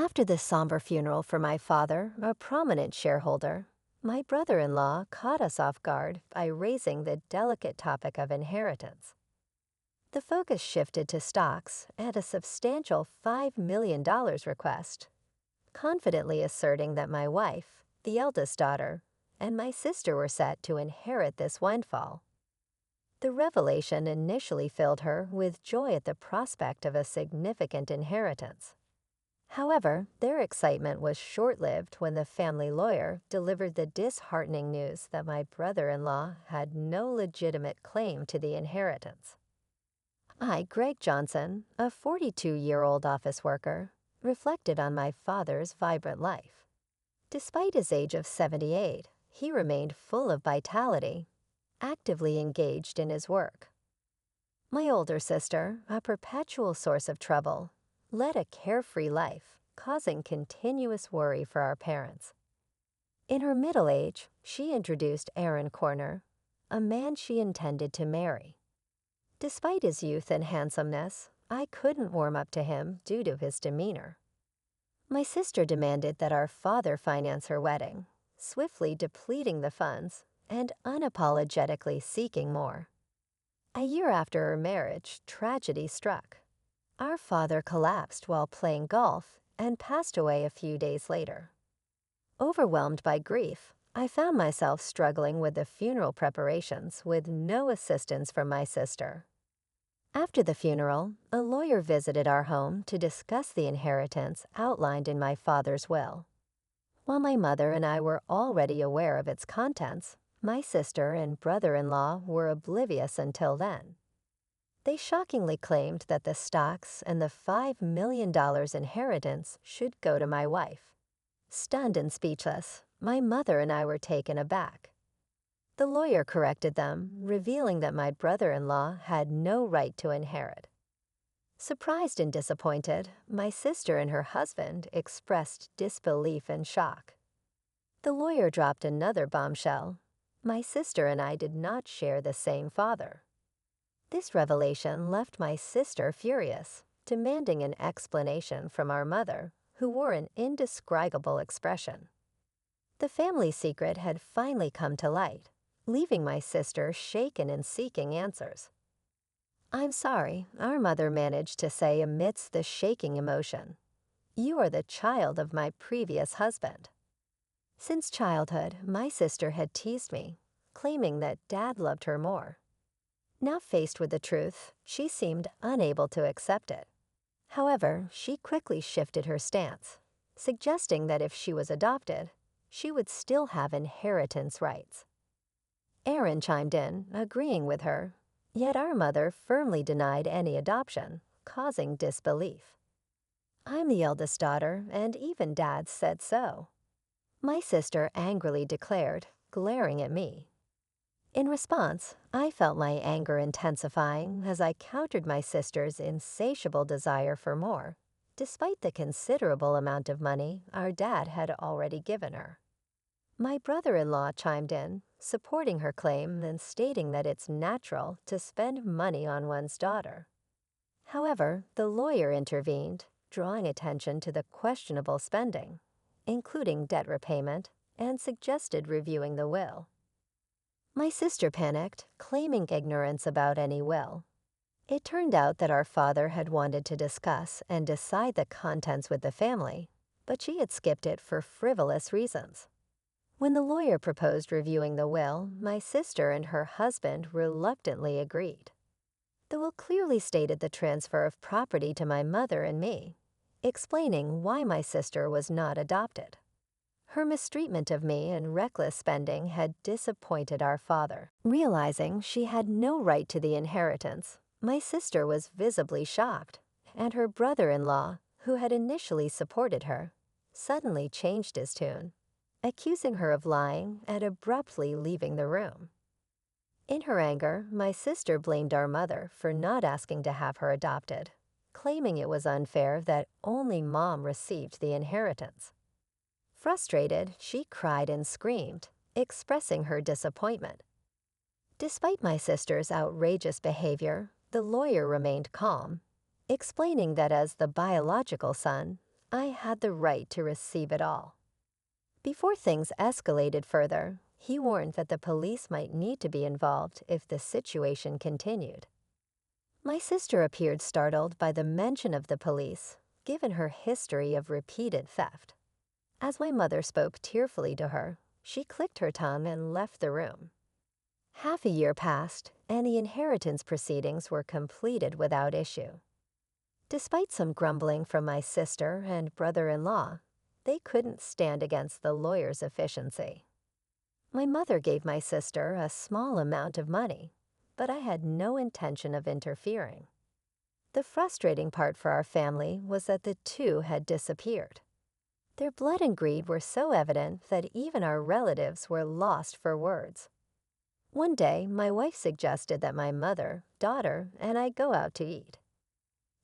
After the somber funeral for my father, a prominent shareholder, my brother-in-law caught us off guard by raising the delicate topic of inheritance. The focus shifted to stocks and a substantial $5 million request, confidently asserting that my wife, the eldest daughter, and my sister were set to inherit this windfall. The revelation initially filled her with joy at the prospect of a significant inheritance. However, their excitement was short-lived when the family lawyer delivered the disheartening news that my brother-in-law had no legitimate claim to the inheritance. I, Greg Johnson, a 42-year-old office worker, reflected on my father's vibrant life. Despite his age of 78, he remained full of vitality, actively engaged in his work. My older sister, a perpetual source of trouble, led a carefree life, causing continuous worry for our parents. In her middle age, she introduced Aaron Corner, a man she intended to marry. Despite his youth and handsomeness, I couldn't warm up to him due to his demeanor. My sister demanded that our father finance her wedding, swiftly depleting the funds and unapologetically seeking more. A year after her marriage, tragedy struck. Our father collapsed while playing golf and passed away a few days later. Overwhelmed by grief, I found myself struggling with the funeral preparations with no assistance from my sister. After the funeral, a lawyer visited our home to discuss the inheritance outlined in my father's will. While my mother and I were already aware of its contents, my sister and brother-in-law were oblivious until then. They shockingly claimed that the stocks and the $5 million inheritance should go to my wife. Stunned and speechless, my mother and I were taken aback. The lawyer corrected them, revealing that my brother-in-law had no right to inherit. Surprised and disappointed, my sister and her husband expressed disbelief and shock. The lawyer dropped another bombshell. My sister and I did not share the same father. This revelation left my sister furious, demanding an explanation from our mother, who wore an indescribable expression. The family secret had finally come to light, leaving my sister shaken and seeking answers. "I'm sorry," our mother managed to say amidst the shaking emotion. "You are the child of my previous husband." Since childhood, my sister had teased me, claiming that Dad loved her more. Now faced with the truth, she seemed unable to accept it. However, she quickly shifted her stance, suggesting that if she was adopted, she would still have inheritance rights. Aaron chimed in, agreeing with her, yet our mother firmly denied any adoption, causing disbelief. "I'm the eldest daughter, and even Dad said so," my sister angrily declared, glaring at me. In response, I felt my anger intensifying as I countered my sister's insatiable desire for more, despite the considerable amount of money our dad had already given her. My brother-in-law chimed in, supporting her claim and stating that it's natural to spend money on one's daughter. However, the lawyer intervened, drawing attention to the questionable spending, including debt repayment, and suggested reviewing the will. My sister panicked, claiming ignorance about any will. It turned out that our father had wanted to discuss and decide the contents with the family, but she had skipped it for frivolous reasons. When the lawyer proposed reviewing the will, my sister and her husband reluctantly agreed. The will clearly stated the transfer of property to my mother and me, explaining why my sister was not adopted. Her mistreatment of me and reckless spending had disappointed our father. Realizing she had no right to the inheritance, my sister was visibly shocked, and her brother-in-law, who had initially supported her, suddenly changed his tune, accusing her of lying and abruptly leaving the room. In her anger, my sister blamed our mother for not asking to have her adopted, claiming it was unfair that only Mom received the inheritance. Frustrated, she cried and screamed, expressing her disappointment. Despite my sister's outrageous behavior, the lawyer remained calm, explaining that as the biological son, I had the right to receive it all. Before things escalated further, he warned that the police might need to be involved if the situation continued. My sister appeared startled by the mention of the police, given her history of repeated theft. As my mother spoke tearfully to her, she clicked her tongue and left the room. Half a year passed, and the inheritance proceedings were completed without issue. Despite some grumbling from my sister and brother-in-law, they couldn't stand against the lawyer's efficiency. My mother gave my sister a small amount of money, but I had no intention of interfering. The frustrating part for our family was that the two had disappeared. Their blood and greed were so evident that even our relatives were lost for words. One day, my wife suggested that my mother, daughter, and I go out to eat.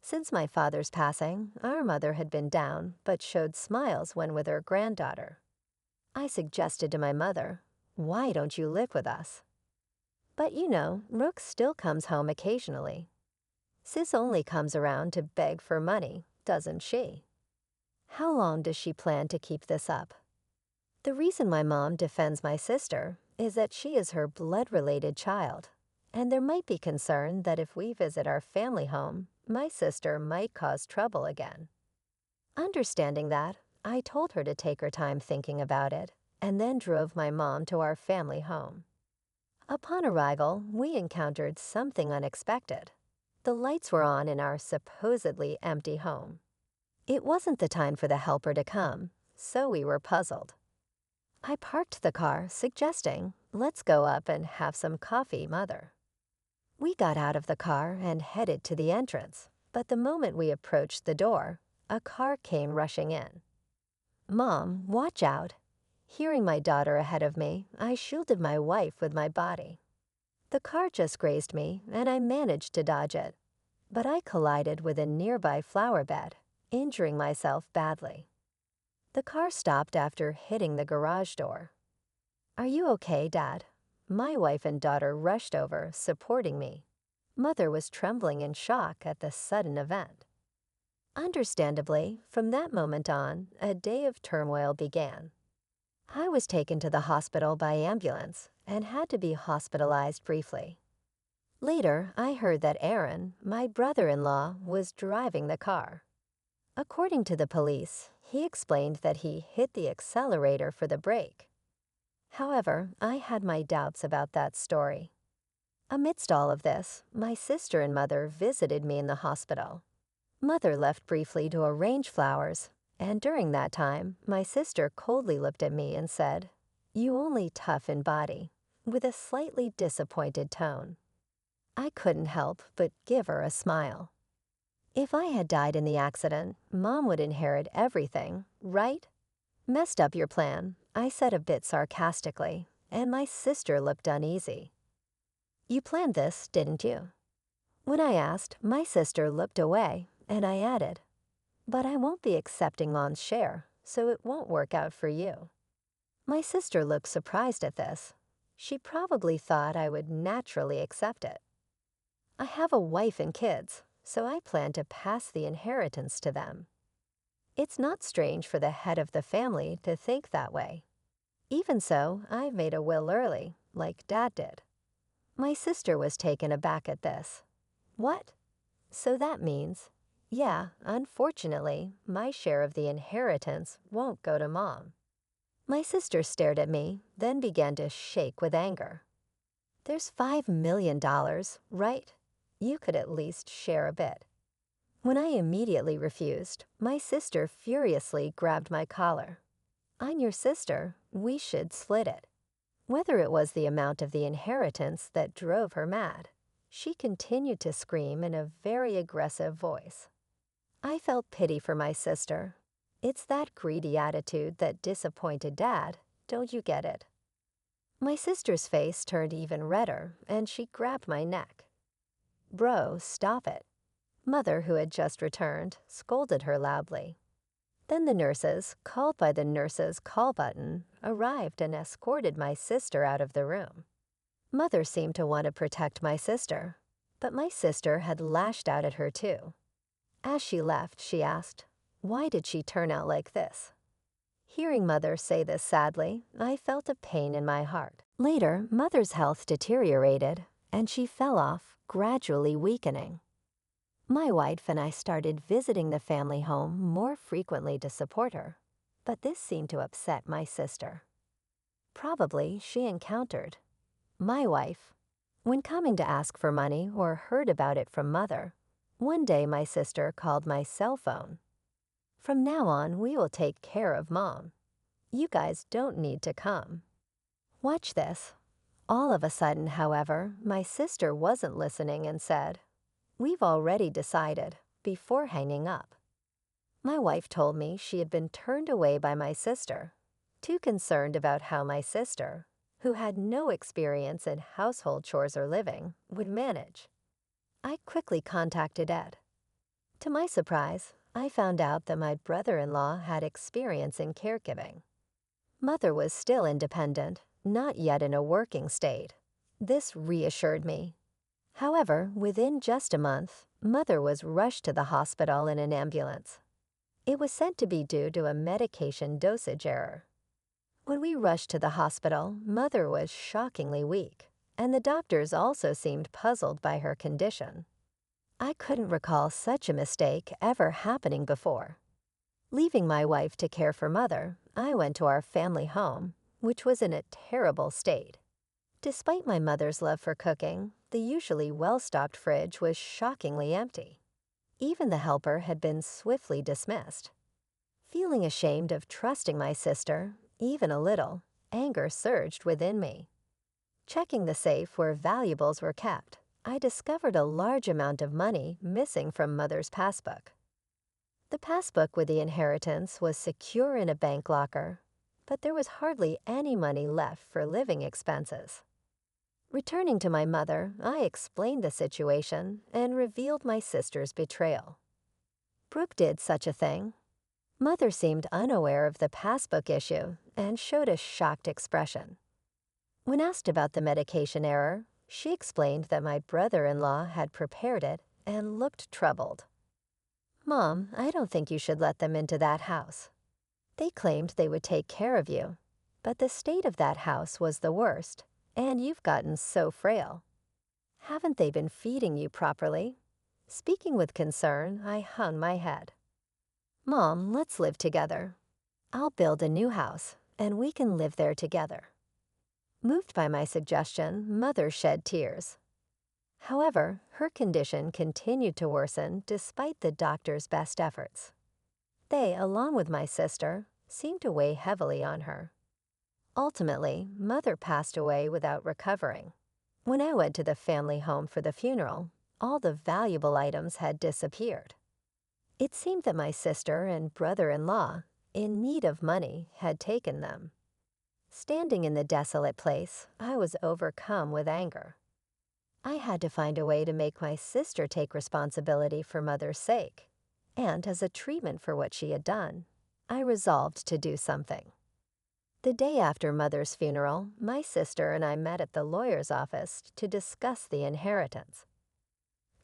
Since my father's passing, our mother had been down but showed smiles when with her granddaughter. I suggested to my mother, "Why don't you live with us?" But you know, Rook still comes home occasionally. Sis only comes around to beg for money, doesn't she? How long does she plan to keep this up? The reason my mom defends my sister is that she is her blood-related child, and there might be concern that if we visit our family home, my sister might cause trouble again. Understanding that, I told her to take her time thinking about it, and then drove my mom to our family home. Upon arrival, we encountered something unexpected. The lights were on in our supposedly empty home. It wasn't the time for the helper to come, so we were puzzled. I parked the car, suggesting, "Let's go up and have some coffee, Mother." We got out of the car and headed to the entrance, but the moment we approached the door, a car came rushing in. "Mom, watch out." Hearing my daughter ahead of me, I shielded my wife with my body. The car just grazed me, and I managed to dodge it, but I collided with a nearby flower bed, injuring myself badly. The car stopped after hitting the garage door. "Are you okay, Dad?" My wife and daughter rushed over, supporting me. Mother was trembling in shock at the sudden event. Understandably, from that moment on, a day of turmoil began. I was taken to the hospital by ambulance and had to be hospitalized briefly. Later, I heard that Aaron, my brother-in-law, was driving the car. According to the police, he explained that he hit the accelerator for the brake. However, I had my doubts about that story. Amidst all of this, my sister and mother visited me in the hospital. Mother left briefly to arrange flowers, and during that time, my sister coldly looked at me and said, "You only tough in body," with a slightly disappointed tone. I couldn't help but give her a smile. If I had died in the accident, Mom would inherit everything, right? "Messed up your plan," I said a bit sarcastically, and my sister looked uneasy. "You planned this, didn't you?" When I asked, my sister looked away, and I added, "But I won't be accepting Mom's share, so it won't work out for you." My sister looked surprised at this. She probably thought I would naturally accept it. I have a wife and kids, so I plan to pass the inheritance to them. It's not strange for the head of the family to think that way. Even so, I made a will early, like Dad did. My sister was taken aback at this. "What? So that means, yeah, unfortunately, my share of the inheritance won't go to Mom." My sister stared at me, then began to shake with anger. "There's $5 million, right? You could at least share a bit." When I immediately refused, my sister furiously grabbed my collar. "I'm your sister, we should split it." Whether it was the amount of the inheritance that drove her mad, she continued to scream in a very aggressive voice. I felt pity for my sister. It's that greedy attitude that disappointed Dad, don't you get it? My sister's face turned even redder, and she grabbed my neck. "Bro, stop it." Mother, who had just returned, scolded her loudly. Then the nurses, called by the nurse's call button, arrived and escorted my sister out of the room. Mother seemed to want to protect my sister, but my sister had lashed out at her too. As she left, she asked, Why did she turn out like this? Hearing Mother say this sadly, I felt a pain in my heart. Later, Mother's health deteriorated, and she fell off, gradually weakening. My wife and I started visiting the family home more frequently to support her, but this seemed to upset my sister. Probably she encountered my wife. When coming to ask for money or heard about it from Mother, one day my sister called my cell phone. "From now on, we will take care of Mom. You guys don't need to come." Watch this. All of a sudden, however, my sister wasn't listening and said, "We've already decided," before hanging up. My wife told me she had been turned away by my sister, too concerned about how my sister, who had no experience in household chores or living, would manage. I quickly contacted Ed. To my surprise, I found out that my brother-in-law had experience in caregiving. Mother was still independent, not yet in a working state. This reassured me. However, within just a month, Mother was rushed to the hospital in an ambulance. It was said to be due to a medication dosage error. When we rushed to the hospital, Mother was shockingly weak, and the doctors also seemed puzzled by her condition. I couldn't recall such a mistake ever happening before. Leaving my wife to care for Mother, I went to our family home, which was in a terrible state. Despite my mother's love for cooking, the usually well-stocked fridge was shockingly empty. Even the helper had been swiftly dismissed. Feeling ashamed of trusting my sister, even a little, anger surged within me. Checking the safe where valuables were kept, I discovered a large amount of money missing from Mother's passbook. The passbook with the inheritance was secure in a bank locker, but there was hardly any money left for living expenses. Returning to my mother, I explained the situation and revealed my sister's betrayal. Brooke did such a thing. Mother seemed unaware of the passbook issue and showed a shocked expression. When asked about the medication error, she explained that my brother-in-law had prepared it and looked troubled. "Mom, I don't think you should let them into that house. They claimed they would take care of you, but the state of that house was the worst, and you've gotten so frail. Haven't they been feeding you properly?" Speaking with concern, I hung my head. "Mom, let's live together. I'll build a new house, and we can live there together." Moved by my suggestion, Mother shed tears. However, her condition continued to worsen despite the doctor's best efforts. They, along with my sister, seemed to weigh heavily on her. Ultimately, Mother passed away without recovering. When I went to the family home for the funeral, all the valuable items had disappeared. It seemed that my sister and brother-in-law, in need of money, had taken them. Standing in the desolate place, I was overcome with anger. I had to find a way to make my sister take responsibility for Mother's sake, and as a treatment for what she had done, I resolved to do something. The day after Mother's funeral, my sister and I met at the lawyer's office to discuss the inheritance.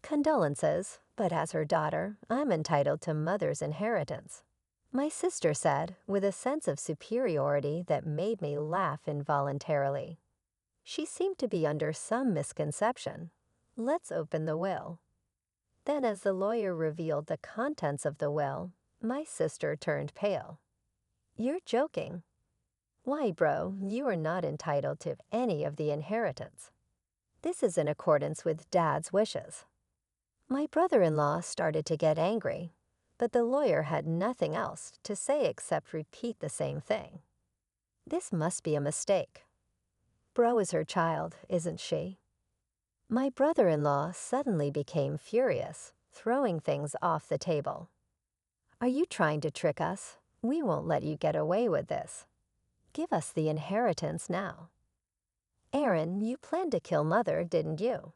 "Condolences, but as her daughter, I'm entitled to Mother's inheritance," my sister said, with a sense of superiority that made me laugh involuntarily. She seemed to be under some misconception. "Let's open the will." Then, as the lawyer revealed the contents of the will, my sister turned pale. "You're joking." "Why, bro, you are not entitled to any of the inheritance. This is in accordance with Dad's wishes." My brother-in-law started to get angry, but the lawyer had nothing else to say except repeat the same thing. This must be a mistake. Bro is her child, isn't she? My brother-in-law suddenly became furious, throwing things off the table. "Are you trying to trick us? We won't let you get away with this. Give us the inheritance now." "Aaron, you planned to kill Mother, didn't you?"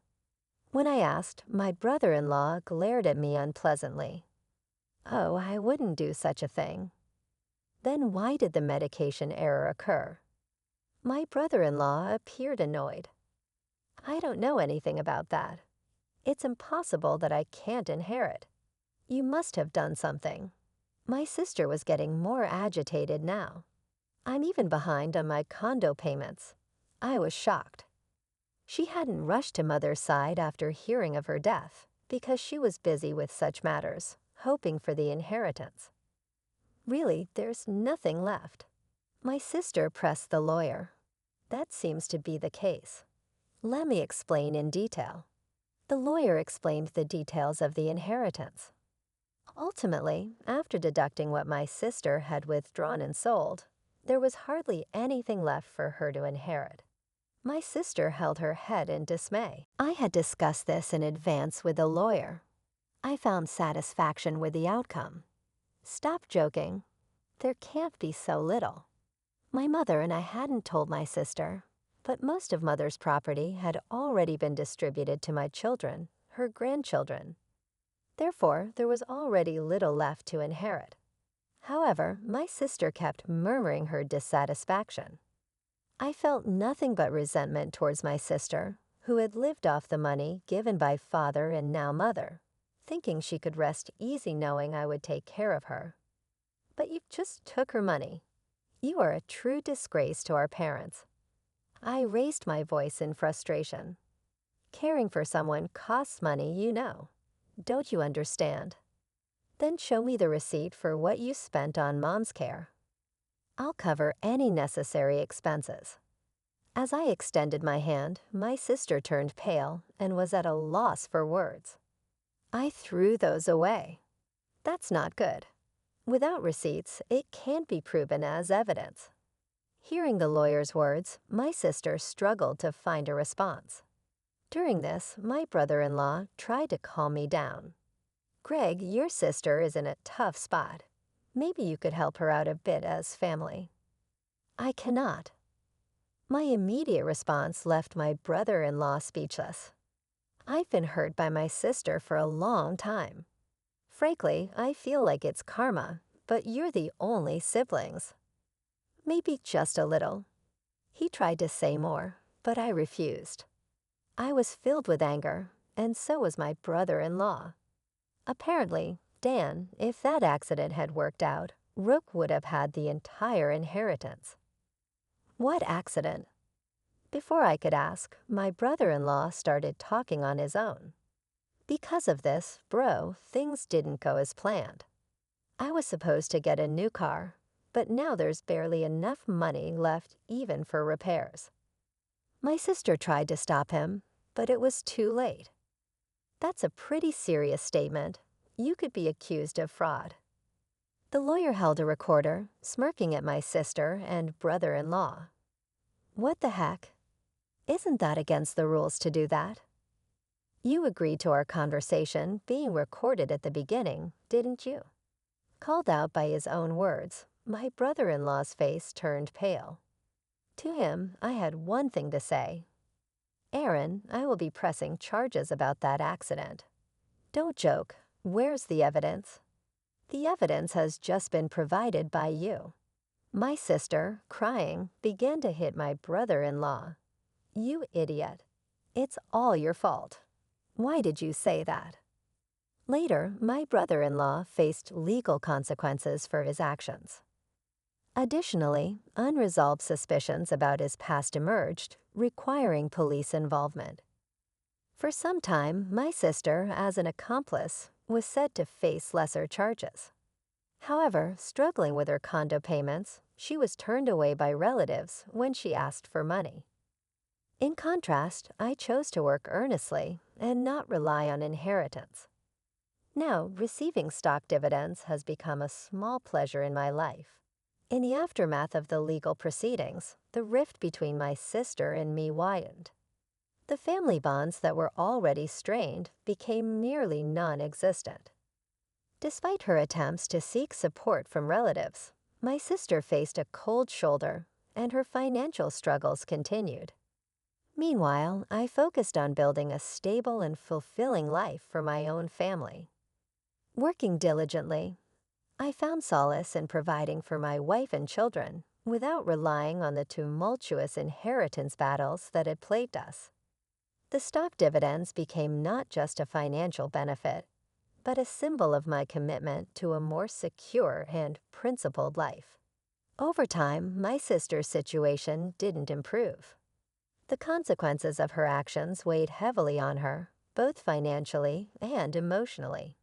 When I asked, my brother-in-law glared at me unpleasantly. "Oh, I wouldn't do such a thing." Then why did the medication error occur? My brother-in-law appeared annoyed. "I don't know anything about that. It's impossible that I can't inherit. You must have done something." My sister was getting more agitated now. I'm even behind on my condo payments. I was shocked. She hadn't rushed to Mother's side after hearing of her death because she was busy with such matters, hoping for the inheritance. Really, there's nothing left. My sister pressed the lawyer. That seems to be the case. Let me explain in detail. The lawyer explained the details of the inheritance. Ultimately, after deducting what my sister had withdrawn and sold, there was hardly anything left for her to inherit. My sister held her head in dismay. I had discussed this in advance with the lawyer. I found satisfaction with the outcome. Stop joking. There can't be so little. My mother and I hadn't told my sister, but most of Mother's property had already been distributed to my children, her grandchildren. Therefore, there was already little left to inherit. However, my sister kept murmuring her dissatisfaction. I felt nothing but resentment towards my sister, who had lived off the money given by father and now mother, thinking she could rest easy knowing I would take care of her. But you just took her money. You are a true disgrace to our parents. I raised my voice in frustration. Caring for someone costs money, you know. Don't you understand? Then show me the receipt for what you spent on Mom's care. I'll cover any necessary expenses. As I extended my hand, my sister turned pale and was at a loss for words. I threw those away. That's not good. Without receipts, it can't be proven as evidence. Hearing the lawyer's words, my sister struggled to find a response. During this, my brother-in-law tried to calm me down. Greg, your sister is in a tough spot. Maybe you could help her out a bit as family. I cannot. My immediate response left my brother-in-law speechless. I've been hurt by my sister for a long time. Frankly, I feel like it's karma, but you're the only siblings. Maybe just a little. He tried to say more, but I refused. I was filled with anger, and so was my brother-in-law. Apparently, Dan, if that accident had worked out, Rook would have had the entire inheritance. What accident? Before I could ask, my brother-in-law started talking on his own. Because of this, things didn't go as planned. I was supposed to get a new car, but now there's barely enough money left even for repairs. My sister tried to stop him, but it was too late. That's a pretty serious statement. You could be accused of fraud. The lawyer held a recorder, smirking at my sister and brother-in-law. What the heck? Isn't that against the rules to do that? You agreed to our conversation being recorded at the beginning, didn't you? Called out by his own words, my brother-in-law's face turned pale. To him, I had one thing to say. Aaron, I will be pressing charges about that accident. Don't joke. Where's the evidence? The evidence has just been provided by you. My sister, crying, began to hit my brother-in-law. You idiot. It's all your fault. Why did you say that? Later, my brother-in-law faced legal consequences for his actions. Additionally, unresolved suspicions about his past emerged, requiring police involvement. For some time, my sister, as an accomplice, was said to face lesser charges. However, struggling with her condo payments, she was turned away by relatives when she asked for money. In contrast, I chose to work earnestly and not rely on inheritance. Now, receiving stock dividends has become a small pleasure in my life. In the aftermath of the legal proceedings, the rift between my sister and me widened. The family bonds that were already strained became nearly non-existent. Despite her attempts to seek support from relatives, my sister faced a cold shoulder, and her financial struggles continued. Meanwhile, I focused on building a stable and fulfilling life for my own family. Working diligently, I found solace in providing for my wife and children without relying on the tumultuous inheritance battles that had plagued us. The stock dividends became not just a financial benefit, but a symbol of my commitment to a more secure and principled life. Over time, my sister's situation didn't improve. The consequences of her actions weighed heavily on her, both financially and emotionally.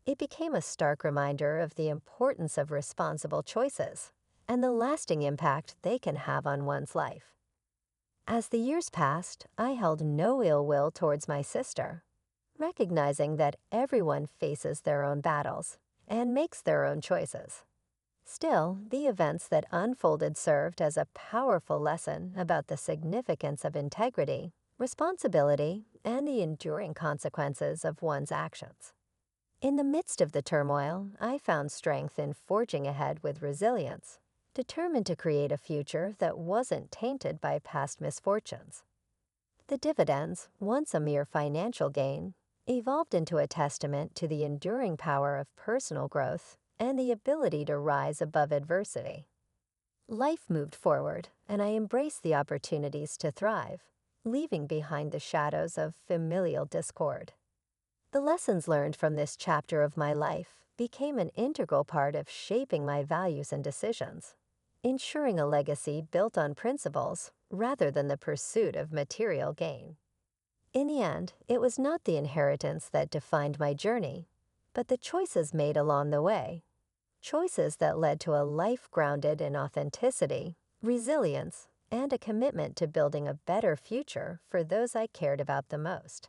It became a stark reminder of the importance of responsible choices and the lasting impact they can have on one's life. As the years passed, I held no ill will towards my sister, recognizing that everyone faces their own battles and makes their own choices. Still, the events that unfolded served as a powerful lesson about the significance of integrity, responsibility, and the enduring consequences of one's actions. In the midst of the turmoil, I found strength in forging ahead with resilience, determined to create a future that wasn't tainted by past misfortunes. The dividends, once a mere financial gain, evolved into a testament to the enduring power of personal growth and the ability to rise above adversity. Life moved forward, and I embraced the opportunities to thrive, leaving behind the shadows of familial discord. The lessons learned from this chapter of my life became an integral part of shaping my values and decisions, ensuring a legacy built on principles rather than the pursuit of material gain. In the end, it was not the inheritance that defined my journey, but the choices made along the way. Choices that led to a life grounded in authenticity, resilience, and a commitment to building a better future for those I cared about the most.